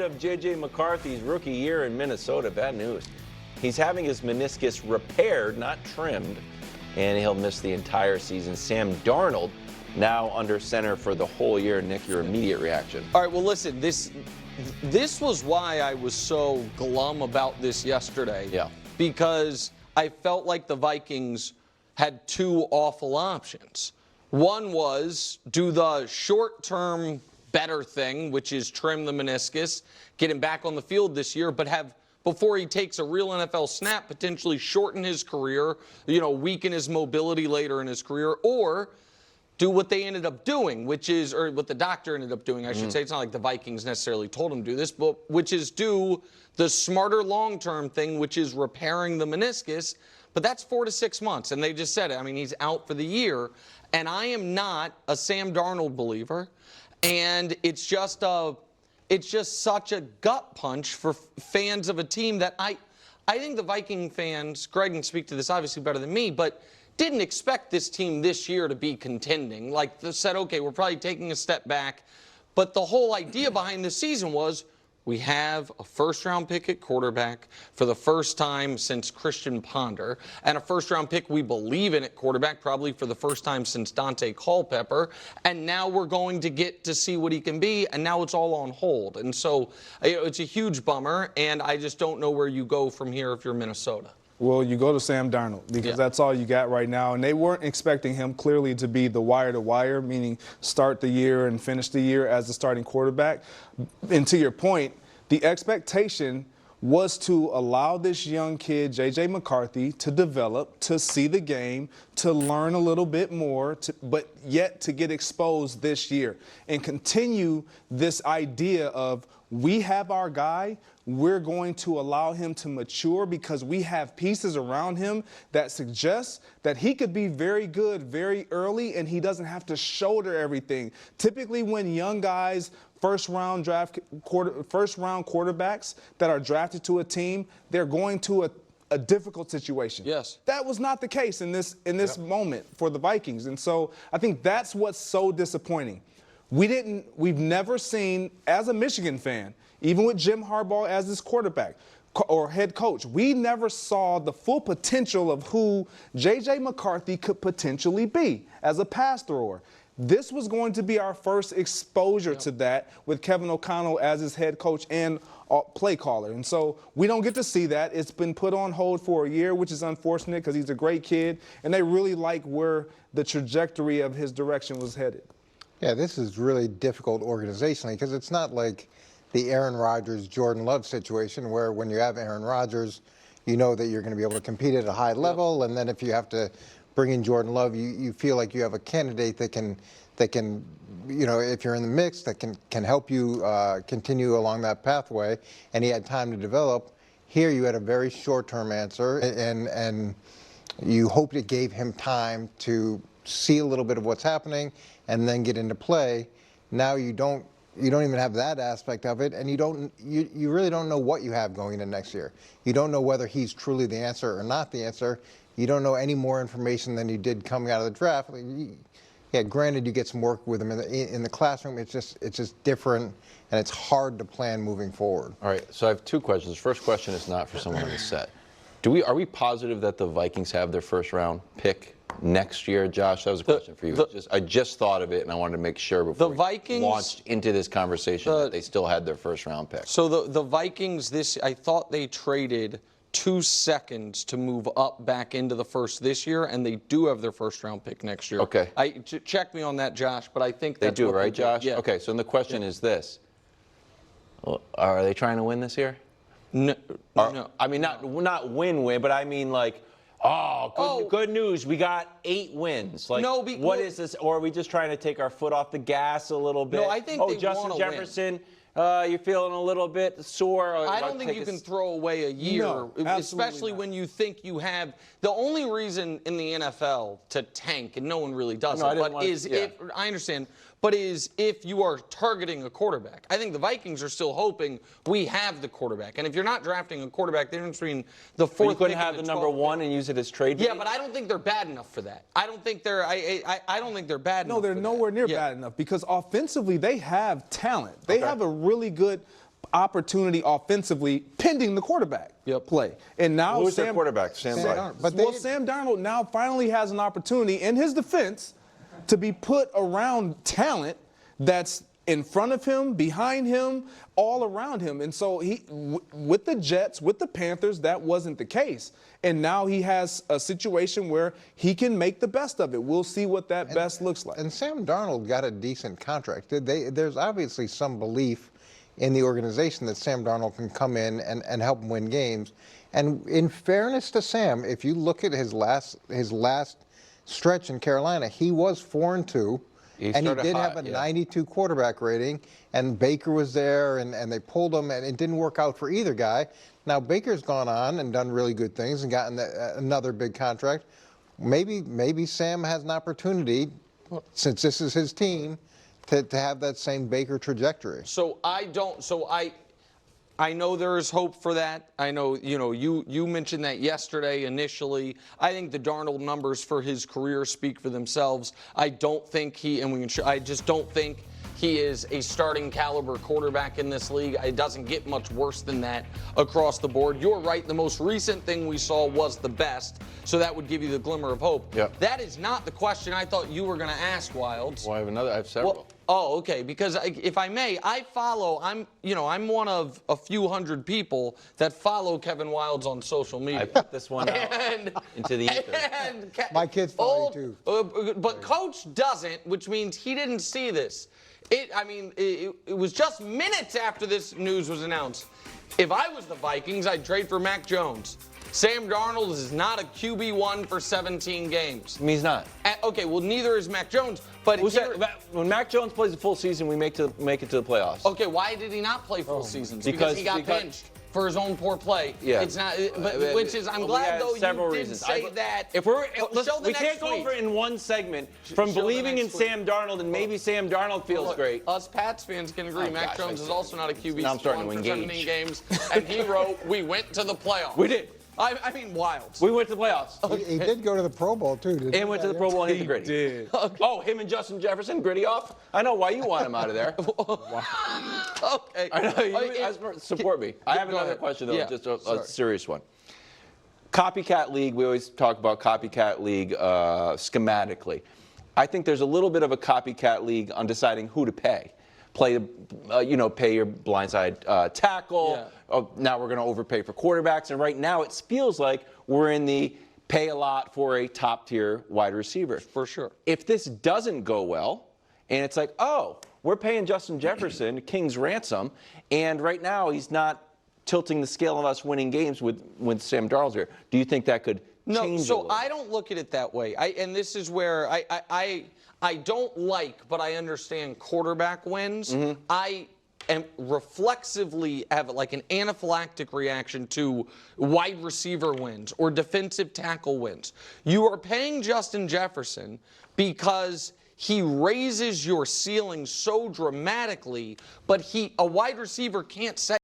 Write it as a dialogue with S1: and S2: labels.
S1: Of J.J. McCarthy's rookie year in Minnesota. Bad news. He's having his meniscus repaired, not trimmed, and he'll miss the entire season. Sam Darnold now under center for the whole year. Nick, your immediate reaction?
S2: All right, well, listen, this was why I was so glum about this yesterday.
S1: Yeah.
S2: Because I felt like the Vikings had two awful options. One was do the short-term better thing, which is trim the meniscus, get him back on the field this year, but have, before he takes a real NFL snap, potentially shorten his career, weaken his mobility later in his career, or do what they ended up doing, which is, or what the doctor ended up doing, I should say. It's not like the Vikings necessarily told him to do this, but which is do the smarter long-term thing, which is repairing the meniscus. But that's 4 to 6 months, and they just said it. I mean, he's out for the year, and I am not a Sam Darnold believer. And it's just such a gut punch for fans of a team that I think the Viking fans, Greg can speak to this obviously better than me, but didn't expect this team this year to be contending. Like they said, okay, we're probably taking a step back. But the whole idea behind this season was we have a first-round pick at quarterback for the first time since Christian Ponder, and a first-round pick we believe in at quarterback probably for the first time since Dante Culpepper, and now we're going to get to see what he can be, and now it's all on hold. And so it's a huge bummer, and I just don't know where you go from here if you're Minnesota.
S3: Well, you go to Sam Darnold because that's all you got right now. And they weren't expecting him clearly to be the wire-to-wire, meaning start the year and finish the year as the starting quarterback. And to your point, the expectation was to allow this young kid, J.J. McCarthy, to develop, to see the game, to learn a little bit more, but yet to get exposed this year and continue this idea of we have our guy, we're going to allow him to mature because we have pieces around him that suggest that he could be very good very early and he doesn't have to shoulder everything. Typically when young guys, first-round quarterbacks that are drafted to a team, they're going to a difficult situation.
S2: Yes.
S3: That was not the case in this moment for the Vikings. And so I think that's what's so disappointing. We've never seen, as a Michigan fan, even with Jim Harbaugh as his quarterback or head coach, we never saw the full potential of who J.J. McCarthy could potentially be as a pass thrower. This was going to be our first exposure to that with Kevin O'Connell as his head coach and play caller. And so we don't get to see that. It's been put on hold for a year, which is unfortunate because he's a great kid, and they really like where the trajectory of his direction was headed.
S4: Yeah, this is really difficult organizationally because it's not like the Aaron Rodgers, Jordan Love situation where when you have Aaron Rodgers, you know that you're going to be able to compete at a high level, and then if you have to bring in Jordan Love, you feel like you have a candidate that can, if you're in the mix, that can help you continue along that pathway, and he had time to develop. Here you had a very short-term answer, and you hoped it gave him time to see a little bit of what's happening and then get into play. Now you don't even have that aspect of it, and you really don't know what you have going into next year. You don't know whether he's truly the answer or not the answer. You don't know any more information than you did coming out of the draft. Yeah, granted, you get some work with him in the classroom. It's just different, and it's hard to plan moving forward.
S1: All right, so I have two questions. First question is not for someone on the set. Are we positive that the Vikings have their first-round pick next year? Josh, that was a question for you. I just thought of it, and I wanted to make sure before we launched into this conversation that they still had their first-round pick.
S2: So the Vikings, I thought they traded 2 seconds to move up back into the first this year, and they do have their first-round pick next year.
S1: Okay.
S2: Check me on that, Josh, but I think that's
S1: they do,
S2: what
S1: right, Josh?
S2: Yeah.
S1: Okay, so then the question is this. Are they trying to win this year?
S2: No.
S1: I mean, not win, but I mean like, good news. We got 8 wins. Like, what is this? Or are we just trying to take our foot off the gas a little bit?
S2: No, I think they
S1: Justin
S2: wanna
S1: Jefferson, you're feeling a little bit sore.
S2: I don't think you can throw away a year, especially when you think you have. The only reason in the NFL to tank, and no one really does it, I understand, but is if you are targeting a quarterback. I think the Vikings are still hoping we have the quarterback. And if you're not drafting a quarterback, the difference between the fourth
S1: you couldn't have the number 1 and use it as trade bait?
S2: Yeah, but I don't think they're bad enough for that. I don't think they're I don't think they're bad enough.
S3: No, they're nowhere near bad enough because offensively they have talent. They have a really good opportunity offensively pending the quarterback play. And now
S1: Who's their quarterback? Sam Darnold.
S3: Sam Darnold now finally has an opportunity in his defense to be put around talent that's in front of him, behind him, all around him. And so with the Jets, with the Panthers, that wasn't the case. And now he has a situation where he can make the best of it. We'll see what that best looks like.
S4: And Sam Darnold got a decent contract. There's obviously some belief in the organization that Sam Darnold can come in and help them win games. And in fairness to Sam, if you look at his last stretch in Carolina, he was 4-2. And he did have a 92 quarterback rating, and Baker was there, and they pulled him, and it didn't work out for either guy. Now, Baker's gone on and done really good things and gotten another big contract. Maybe Sam has an opportunity, since this is his team, to have that same Baker trajectory.
S2: I know there is hope for that. I know, you mentioned that yesterday initially. I think the Darnold numbers for his career speak for themselves. I don't think I just don't think he is a starting caliber quarterback in this league. It doesn't get much worse than that across the board. You're right. The most recent thing we saw was the best, so that would give you the glimmer of hope.
S1: Yep.
S2: That is not the question I thought you were going to ask, Wilds.
S1: Well, I have several.
S2: Well, oh, okay. Because if I may, I'm one of a few hundred people that follow Kevin Wilds on social media.
S1: I put this one out into the ether.
S4: My kids follow you too.
S2: But Coach doesn't, which means he didn't see this. It was just minutes after this news was announced. If I was the Vikings, I'd trade for Mac Jones. Sam Darnold is not a QB1 for 17 games.
S1: He's not.
S2: Okay, well, neither is Mac Jones. But
S1: when Mac Jones plays a full season, we make it to the playoffs.
S2: Okay, why did he not play full seasons? Because he got benched for his own poor play.
S1: Yeah.
S2: It's not. Which is, I'm glad though you did say that.
S5: We can't go over in one segment from believing in Sam Darnold and maybe Sam Darnold feels great.
S2: Us Pats fans can agree. Mac Jones is also not a QB
S1: now I'm starting to
S2: for
S1: engage.
S2: 17 games, and he wrote, "We went to the playoffs."
S5: We did.
S2: I mean, Wilds.
S5: We went to the playoffs.
S4: He did go to the Pro Bowl, too, didn't he?
S5: And went to the Pro Bowl and hit the gritty.
S3: Did.
S5: Oh, him and Justin Jefferson, gritty off? I know why you want him out of there.
S2: Okay.
S5: I know you support me. I have another question, though,
S2: Yeah.
S5: just a serious one. Copycat league, we always talk about copycat league schematically. I think there's a little bit of a copycat league on deciding who to pay. Pay your blindside tackle.
S2: Yeah.
S5: Oh, now we're going to overpay for quarterbacks. And right now it feels like we're in the pay a lot for a top-tier wide receiver.
S2: For sure.
S5: If this doesn't go well, and it's like, oh, we're paying Justin Jefferson king's ransom, and right now he's not tilting the scale of us winning games with Sam Darnold here. Do you think that could change a little bit?
S2: I don't look at it that way. And this is where I don't like, but I understand quarterback wins.
S5: Mm-hmm.
S2: I am reflexively have like an anaphylactic reaction to wide receiver wins or defensive tackle wins. You are paying Justin Jefferson because he raises your ceiling so dramatically, but a wide receiver can't set